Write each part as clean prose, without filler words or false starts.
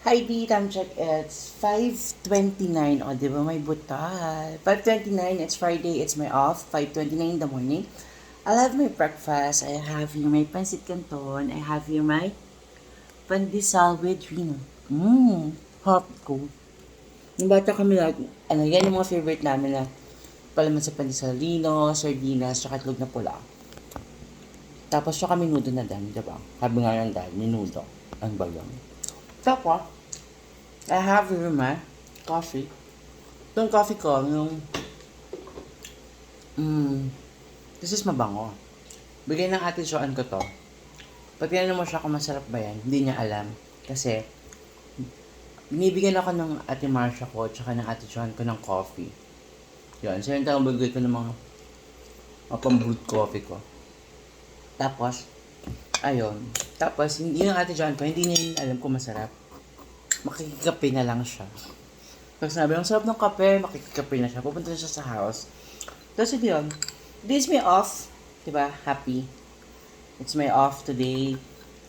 Hi, D. Time check. It's 5:29. O, di ba may butal? 5:29. It's Friday. It's my off. 5:29 in the morning. I'll have my breakfast. I have here my pancit canton. I have here my pandesal with rino. Hot ko. Yung bata kami lagi, yan yung mga favorite namin na palaman sa pandesal, rino, sardinas, tsaka itlog na pula. Tapos tsaka minudo na dan, diba? Sabi nga ng dad, minudo. Ang bagang. Tapos, I have here my coffee. Itong coffee ko, this is mabango. Bigay ng ate Joanne ko to. Pag tinanong mo siya kung masarap ba yan, hindi niya alam. Kasi, binibigyan ako ng ate Marsha ko, tsaka ng ate Joanne ko ng coffee. Yan, so yung talagang bigay ko ng mga pang-brewed coffee ko. Tapos, ayun. Tapos, hindi yung ate Joanne ko, hindi niya yun alam kung masarap. Makikikape na lang siya. Pag sinabi, ang sarap ng kape, makikikape na siya. Pupunta na siya sa house. Tapos yun, this is my off. Diba? Happy. It's my off today.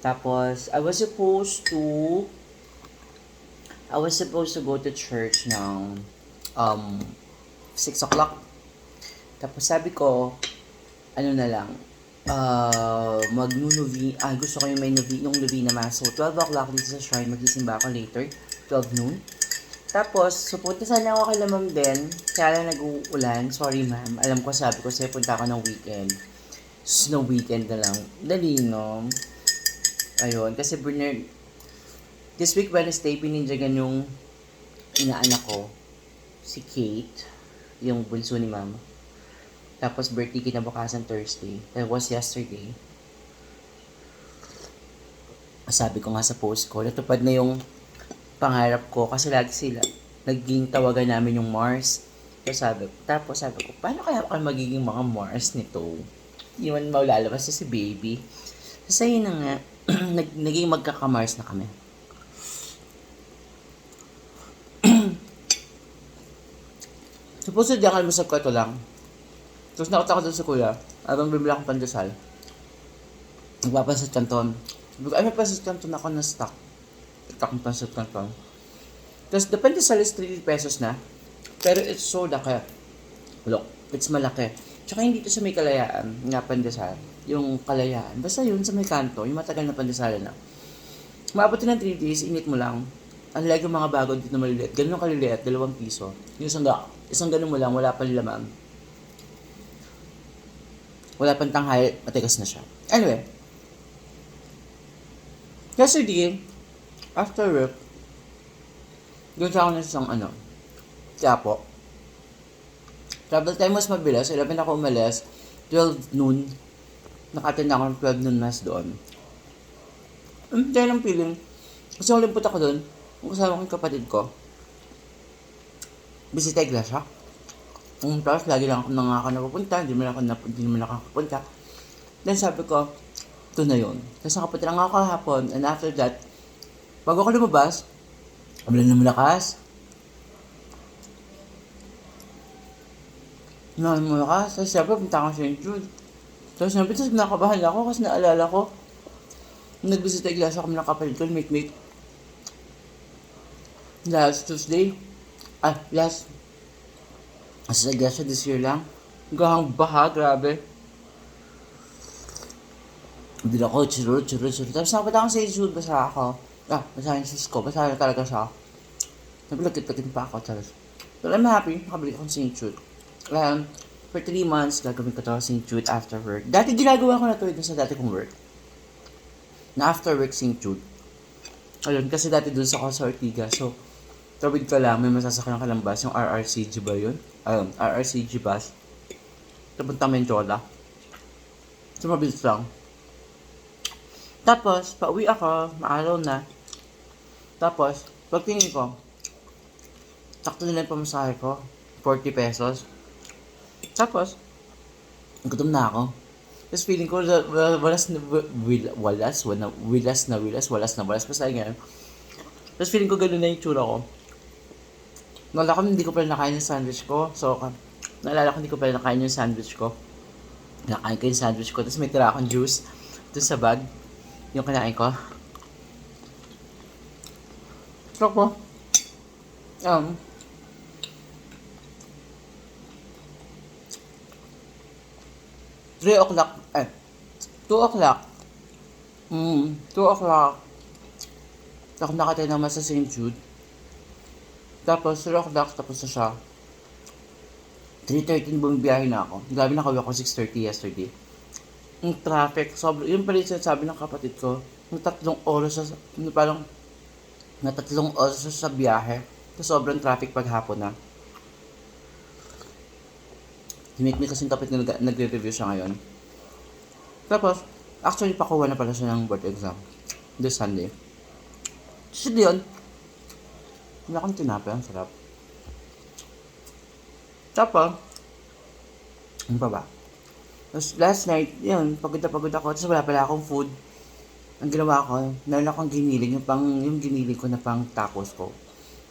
Tapos, I was supposed to go to church ng 6 o'clock. Tapos sabi ko, ano na lang, gusto ko yung may novena mass. So, 12 o'clock dito sa shrine, magsisimba ako later, 12 noon. Tapos, punta sana ako kay Ma'am Den, kaya lang nag-uulan. Sorry ma'am, alam ko sabi ko sa'yo punta ako ng weekend. Snow weekend na lang. Dali, no? Ayun, kasi Bernard, this week Wednesday, pininjagan yung inaanak ko, si Kate, yung bunso ni ma'am. Tapos birthday kinabukasan Thursday. That was yesterday. Sabi ko nga sa post ko, natupad na yung pangarap ko kasi lagi sila naging tawagan namin yung Mars. Tapos sabi ko, paano kaya ako magiging mga Mars nito? Hindi man maulalabas si baby. So yun na nga, naging magkaka-Mars na kami. Supposedly ang almusal ko ito lang. Tapos nakita ko doon sa kuya, habang bibili akong pandesal. Nagpapansit canton. Sabi ko, ay may pansit canton ako na stock. Ito akong pansit canton. Tapos the pandesal is 3 pesos na. Pero it's so laki. Look, it's malaki. Tsaka hindi ito sa may kalayaan nga pandesal. Yung kalayaan. Basta yun sa may kanto, yung matagal na pandesal na. Maabot ng 3 days, init mo lang. Unlike yung mga bago dito na maliliit. Ganun kaliliit, 2 piso. Yung isang ganun mo lang, wala pang laman. Wala pang tanghal, matigas na siya. Anyway, yesterday, after work, doon sa ako na isang Quiapo. Travel time mas mabilis, 11 ako umalis, 12 noon, nakatin ako ng 12 noon mas doon. Dahil ang feeling, kasi ang limpot ako doon, ang kasama ko yung kapatid ko, bisita iglesia. Tapos lagi lang ako napupunta, hindi naman ako nakapunta. Then sabi ko, ito na yun. Tapos nakapunta lang ako kahapon, and after that, bago ako lumabas, wala na malakas. Tapos sabi, punta ako sa St. Jude. Tapos nakabahan ako kasi naalala ko, nagbisita iglesia kami ng kapatid ko, mate. Last Tuesday, sa iglesia this year lang. Hanggang baha, grabe. Hindi ako, churro. Tapos nakapunta ako sa St. Jude, basa ako. Basa yung sis ko, basa na talaga siya. Nagulagkit-lagkit pa ako, Charles. But I'm happy, nakabalik ako sa St. Jude. For 3 months, gagawin ko to sa St. Jude after work. Dati ginagawa ko na to sa dati kong work. Na after work St. Jude. Ayun, kasi dati dun sa Ortigas. So, tawid ka lang, may masasakyan ka lang bus. Yung RRCG ba yun? RRCG bus. Tapunta Menjola. So, mabilis lang. Tapos, pauwi ako, maaraw na. Tapos, pagtingin ko, sakto nila yung pamasahe ko. 40 pesos. Tapos, gutom na ako. Tapos feeling ko, walas. Basta ganyan. Tapos feeling ko gano'n na yung tsura ko. Naalala ko, hindi ko pala nakain yung sandwich ko. Nakain ko yung sandwich ko. Tapos may tira akong juice dun sa bag. Yung kinain ko. Tapos, um, 3 o'clock, 2 o'clock, 2 o'clock, ako nakatay naman sa St. Jude. Tapos, 3 o'clock, tapos na siya. 3:13 bumibiyahe na ako. Grabe, nakauwi ako 6:30 yesterday. Yung traffic, sobrang, yun pala yung sinasabi ng kapatid ko, yung 3 oras parang, na 3 oras siya sa biyahe. Kasi sobrang traffic paghapon na. Himik mi kasing kapit na nagre-review siya ngayon. Tapos, actually, pakuha na pala siya ng board exam. This Sunday. So, yun. Wala akong tinapay. Ang sarap. Tapos, ano pa ba? Tapos, last night, yun, pagod na pagod ako. Tapos, wala pala akong food. Ang ginawa ko, meron akong giniling. Yung giniling ko na pang tacos ko.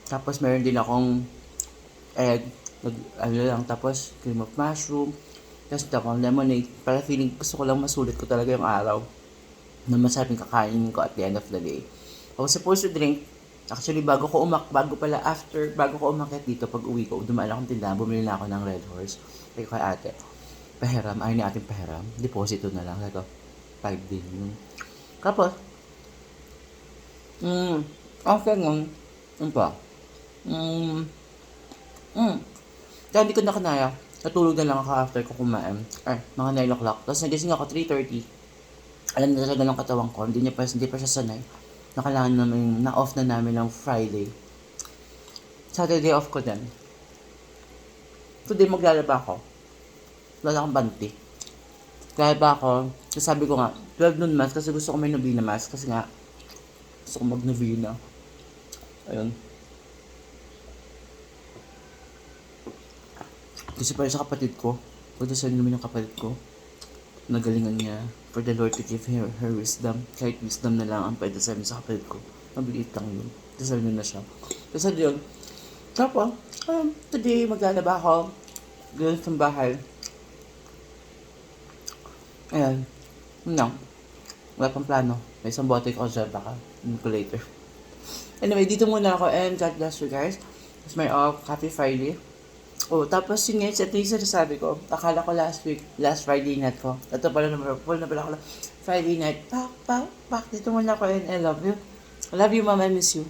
Tapos, meron din akong egg. Tapos, cream of mushroom. Tapos, ito akong lemonade. Para feeling, gusto ko lang masulit ko talaga yung araw. Na masarap yung kakainin ko at the end of the day. I was supposed to drink. Actually, bago ko umakyat dito, pag uwi ko, dumaan akong tindahan, bumili na ako ng Red Horse. Kaya kay ate, pahiram, ayaw ni ating pahiram, deposito na lang, like 5 din yun. Tapos, after nun, yun pa, kaya hindi ko na kanaya, natulog na lang ako after ko kumain, mga 9 o'clock, tapos nagising ako 3:30, alam na talaga ng katawan ko, hindi pa siya sanay, nakalangan namin, na-off na namin ng Friday. Saturday off ko din. Today maglalaba ako. Wala akong banti. Lalaba ako. Kasi sabi ko nga, 12 noon mass kasi gusto ko may novena mass. Kasi nga, gusto ko mag-novena. Ayun. Kasi para sa kapatid ko, pagdasalan namin yung kapatid ko, nagalingan niya for the Lord to give her wisdom. Kahit wisdom na lang ang pwede sa sa kapatid ko. Mabiliit lang yun. Dasal na siya. Dasal yun. Tapos, today maglalaba ako. Ganun sa bahay. Ayan. No. Wala pang plano. May isang bote ko dyan baka. Ko later. Anyway, dito muna ako and God bless you guys. It's my Happy Friday. Tapos yun nga, ito yung sinasabi ko. Akala ko last Friday night ko. Ito pala full na pala ako. Friday night. Pak. Dito muna ako and I love you. I love you, mama. I miss you.